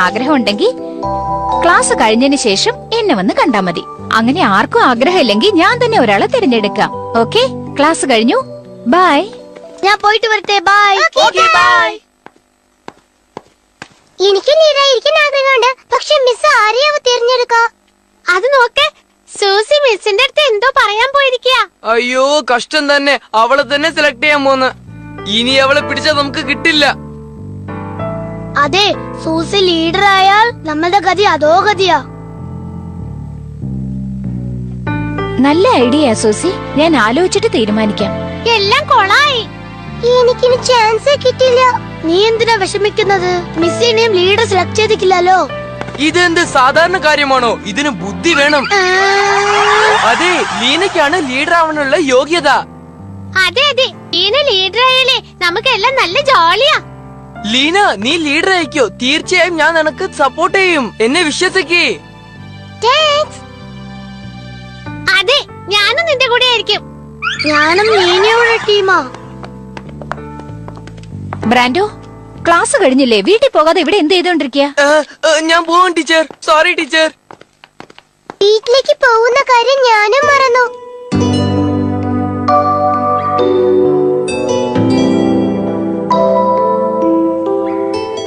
ആഗ്രഹം ഉണ്ടെങ്കിൽ ക്ലാസ് കഴിഞ്ഞതിന് ശേഷം എന്നെ വന്ന് കണ്ടാ മതി. അങ്ങനെ ആർക്കും ആഗ്രഹമില്ലെങ്കിൽ ഞാൻ തന്നെ ഒരാളെ തിരഞ്ഞെടുക്കാം. ഓക്കെ, ക്ലാസ് കഴിഞ്ഞു. ബൈ. ഞാൻ പോയിട്ട് വരട്ടെ. ബൈ. ബൈ. എനിക്ക് ലീഡറായിരിക്കാൻ ആഗ്രഹമുണ്ട്, പക്ഷെ മിസ് ആരെയാവും തിരഞ്ഞെടുക്കുക? അത് നോക്ക്, സൂസി മിസ്സിന്റെ അടുത്ത് എന്തോ പറയാൻ പോയിരിക്കുക. അയ്യോ കഷ്ടം തന്നെ, അവളെ തന്നെ സെലക്ട് ചെയ്യാൻ പോന്ന്. ഇനി അവളെ പിടിച്ചാൽ നമുക്ക് കിട്ടില്ല. അതെ, സൂസി ലീഡർ ആയാൽ നമ്മളുടെ ഗതി അതോ ഗതിയാ. നല്ല ഐഡിയ സൂസി, ഞാൻ ആലോചിച്ചിട്ട് തീരുമാനിക്കാം. എല്ലാം കൊളായി. എനിക്കിനി ചാൻസ് കിട്ടില്ല. നീ എന്തിനാ വിഷമിക്കുന്നത്? മിസ്സിനെയും ലീഡർ സെലക്ട് ചെയ്തിട്ടില്ലല്ലോ. ഇതെന്ത് സാധാരണ കാര്യമാണോ? ഇതിന് ബുദ്ധി വേണം. അതെ, ലീനയ്ക്കാണ് ലീഡർ ആവാനുള്ള യോഗ്യത. അതെ അതെ, ലീന ലീഡർ ആയാലേ നമുക്കെല്ലാം നല്ല ജോളിയാ. ലീന, നീ ലീഡർ ആയിക്കോ. തീർച്ചയായും ഞാൻ നിനക്ക് സപ്പോർട്ട് ചെയ്യും. എന്നെ വിശ്വസിക്കേ. അതെ, ഞാനും നിന്റെ കൂടെ ആയിരിക്കും. ഞാനും ലീനയുടെ ടീമാ. ബ്രാൻഡോ, ക്ലാസ് കഴിഞ്ഞില്ലേ? വീട്ടിൽ പോകാതെ ഇവിടെ എന്ത് ചെയ്തോണ്ടിരിക്കുക? ഞാൻ പോവാം ടീച്ചർ. Sorry teacher. വീട്ടിലേക്ക് പോകുന്ന കാര്യം ഞാനും മറന്നു.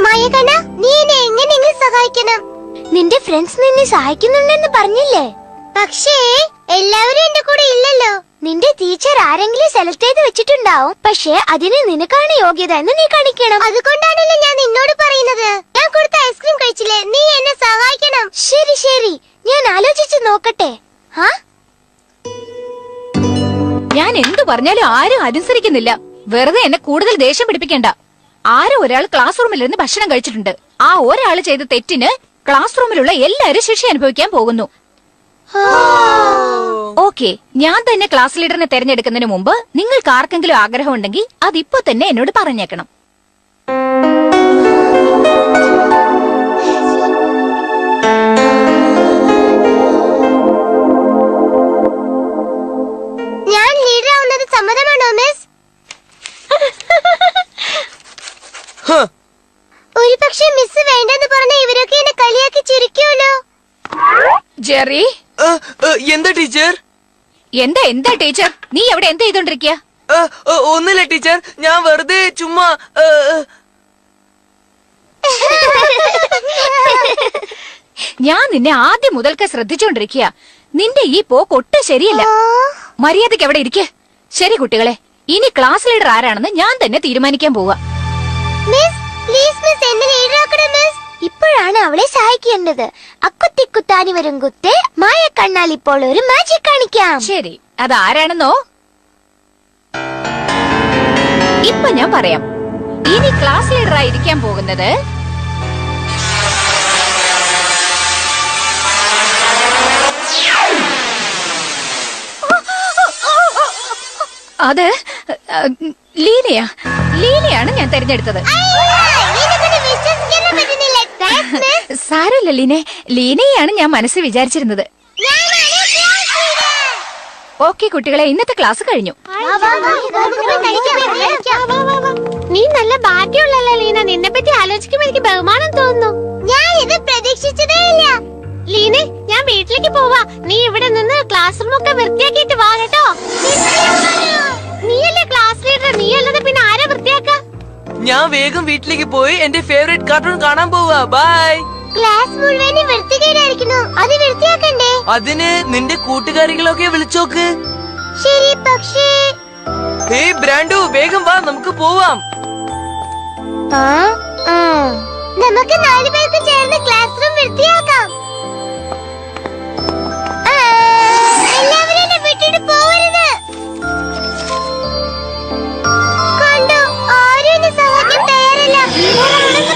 മായകണ്ണ, നീ എന്നെ എങ്ങനെയെങ്കിലും സഹായിക്കണം. നിന്റെ ഫ്രണ്ട്സ് നിന്നെ സഹായിക്കുന്നുണ്ടെന്ന് പറഞ്ഞില്ലേ? പക്ഷേ എല്ലാവരും എന്റെ കൂടെ ഇല്ലല്ലോ. നിന്റെ ടീച്ചർ ആരെങ്കിലും സെലക്ട് ചെയ്ത് വെച്ചിട്ടുണ്ടാവും. പക്ഷേ അതിന് നിനക്കാണ് യോഗ്യത എന്ന് നീ കാണിക്കണം. അതുകൊണ്ടാണല്ലോ ഞാൻ നിന്നോട് പറയുന്നത്. ഞാൻ കൊടുത്ത ഐസ്ക്രീം കഴിച്ചില്ലേ? നീ എന്നെ സഹായിക്കണം. ശരി ശരി, ഞാൻ ആലോചിച്ച് നോക്കട്ടെ. ഞാൻ എന്തു പറഞ്ഞാലും ആരും അനുസരിക്കുന്നില്ല. വെറുതെ എന്നെ കൂടുതൽ ദേഷ്യം പിടിപ്പിക്കണ്ട. ആരോ ഒരാൾ ക്ലാസ് റൂമിൽ നിന്ന് ഭക്ഷണം കഴിച്ചിട്ടുണ്ട്. ആ ഒരാൾ ചെയ്ത തെറ്റിന് ക്ലാസ് റൂമിലുള്ള എല്ലാവരും ശിക്ഷ അനുഭവിക്കാൻ പോകുന്നു. ഓക്കെ, ഞാൻ തന്നെ ക്ലാസ് ലീഡറിനെ തെരഞ്ഞെടുക്കുന്നതിന് മുമ്പ് നിങ്ങൾക്ക് ആർക്കെങ്കിലും ആഗ്രഹം ഉണ്ടെങ്കിൽ അതിപ്പോ തന്നെ എന്നോട് പറഞ്ഞേക്കണം. ഞാൻ ലീഡർ ആവുന്നത് സമ്മതമാണോ മിസ്? ഒരു പക്ഷേ മിസ് വേണ്ടെന്ന് പറഞ്ഞ ഇവരൊക്കെ എന്നെ കളിയാക്കി ചിരിക്കുമല്ലോ. ജെറി, എന്താ ടീച്ചർ? എന്താ ടീച്ചർ, നീ എവിടെ എന്ത് ചെയ്തോണ്ടിരിക്കുക? ഒന്നുമില്ല ടീച്ചർ, ഞാൻ വെറുതെ ചുമ്മാ. ഞാൻ നിന്നെ ആദ്യം മുതൽക്ക് ശ്രദ്ധിച്ചോണ്ടിരിക്കുക. നിന്റെ ഈ പോക്ക് ഒട്ടും ശരിയല്ല. മര്യാദയ്ക്ക് എവിടെ ഇരിക്കുക. ശരി കുട്ടികളെ, ഇനി ക്ലാസ് ലീഡർ ആരാണെന്ന് ഞാൻ തന്നെ തീരുമാനിക്കാൻ പോവാ. ഇപ്പോഴാണ് അവളെ സഹായിക്കേണ്ടത്. അക്കുത്തിക്കുത്താനി വരും കുത്തേ, മായ കണ്ണാൽ ഇപ്പോൾ ഒരു മാജിക് കാണിക്കാം. ശരി, അതാരാണെന്നോ ഇപ്പൊ ഞാൻ പറയാം. ഇനി ക്ലാസ് ലീഡർ ആയിരിക്കാൻ പോകുന്നത് അത് ലീനയാണ് ഞാൻ തെരഞ്ഞെടുത്തത്. സാരമില്ല ലീനെ, ലീനയാണ് ഞാൻ മനസ്സിൽ വിചാരിച്ചിരുന്നത്. ഓക്കെ കുട്ടികളെ, ഇന്നത്തെ ക്ലാസ് കഴിഞ്ഞു. നീ നല്ല ഭാഗ്യമുള്ളല്ലോ ലീന. നിന്നെ പറ്റി ആലോചിക്കുമ്പോ എനിക്ക് ബഹുമാനം തോന്നുന്നു. ഞാൻ ഇത് പ്രതീക്ഷിച്ചതേയില്ല. ലീനെ, ഞാൻ വീട്ടിലേക്ക് പോവാ. നീ ഇവിടെ നിന്ന് ക്ലാസ് റൂം ഒക്കെ വൃത്തിയാക്കിയിട്ട് വാ കേട്ടോ. നീയല്ലേ ക്ലാസ് ലീഡർ, നീ അല്ലാതെ പിന്നെ ആരാ വൃത്തിയാക്ക? ഞാൻ വേഗം വീട്ടിലേക്ക് പോയി എന്റെ ഫേവറേറ്റ് കാർട്ടൂൺ കാണാൻ പോവാ. ബൈ. ക്ലാസ് മുഴുവനും വൃത്തികേടായിരിക്കുന്നു, അത് വൃത്തിയാക്കണ്ടേ? അതിന് നിന്റെ കൂട്ടുകാരികളൊക്കെ വിളിച്ചോക്ക്. ശരി, പക്ഷേ ഹേയ് ബ്രാൻഡു, വേഗം വാ, നമുക്ക് പോവാം. നമുക്ക് 4 പേർക്ക് ചേർന്ന് ക്ലാസ് റൂം വൃത്തിയാക്കാം. എല്ലാവരും എന്നെ വിട്ടിട്ട് പോവരുത്. കണ്ടോ, ആരും എന്നെ സഹായിക്കാൻ തയ്യാറല്ല.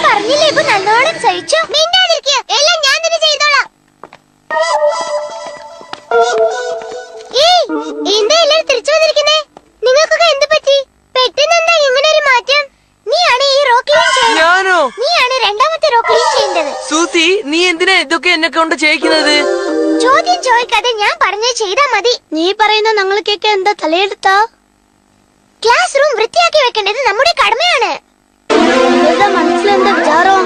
പറഞ്ഞില്ലേ, ഇപ്പൊ നല്ലോണം സഹിച്ചോ. മിണ്ടാതിരിക്കുക, എല്ലാം ഞാൻ തന്നെ ചെയ്തോളാം. എന്താ എല്ലാരും തിരിച്ചു വന്നിരിക്കുന്നേ? നിങ്ങൾക്കൊക്കെ എന്ത് പറ്റി? പെട്ടെന്ന് എന്താ ഇങ്ങനെ ഒരു മാറ്റം? നീയാണ് ഈ റോക്ക് ക്ലീൻ ചെയ്യുന്നത്. ഞാനോ? നീയാണ് രണ്ടാമത്തെ റോക്ക് ക്ലീൻ ചെയ്യേണ്ടത്. സൂസി, നീ എന്തിനാ ഇതൊക്കെ എന്നെ കൊണ്ട് ചെയ്യിക്കുന്നത്? ചോദ്യം ചോദിക്കാതെ ഞാൻ പറഞ്ഞത് ചെയ്താ മതി. നീ പറയുന്ന ഞങ്ങൾക്കൊക്കെ എന്താ തലയെടുത്താ? ക്ലാസ് റൂം വൃത്തിയാക്കി വെക്കേണ്ടത് നമ്മുടെ കടമയാണ്. മനസ്സിലെന്താ വിചാരോ?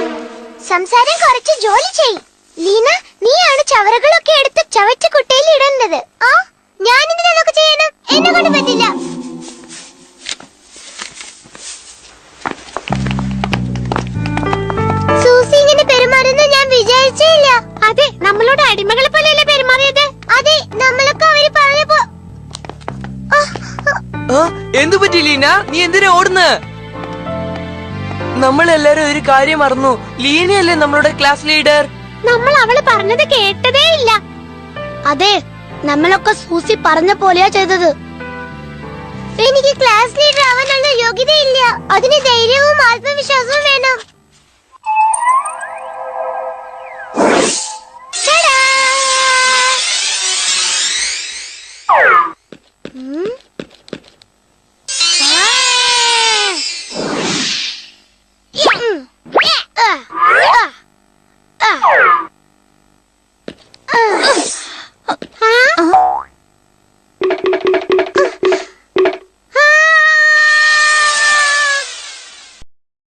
സംസാരം കുറച്ച് ജോലി ചെയ്. ലീന, നീയാണ് ചവറുകളൊക്കെ എടുത്ത് ചവറ്റ് കുട്ടയിൽ ഇടേണ്ടത്. ആ, ഞാനിതിനൊക്കെ ചെയ്യണം. എന്നെ കൊണ്ട് പറ്റില്ല. സൂസി ഇങ്ങനെ പെരുമാറുന്ന ഞാൻ വിചാരിച്ചില്ല. അതെ, നമ്മളോട് അടിമകളെ പോലെയല്ലേ പെരുമാറിയത്. അതെ, നമ്മളൊക്കെ അവര് പറഞ്ഞപ്പോ. എന്തു പറ്റി ലീന? നീ എന്തിനാ ഓടുന്ന്? നമ്മളെല്ലാരും ഒരു കാര്യം മറന്നു. ലീനയല്ലേ നമ്മളുടെ ക്ലാസ് ലീഡർ? നമ്മൾ അവള് പറഞ്ഞത് കേട്ടതേ ഇല്ല. അതെ, നമ്മളൊക്കെ സൂസി പറഞ്ഞ പോലെയാ ചെയ്തത്. എനിക്ക് ക്ലാസ് ലീഡർ ആവാനുള്ള യോഗ്യതയില്ല. അതിന് ധൈര്യവും ആത്മവിശ്വാസവും വേണം.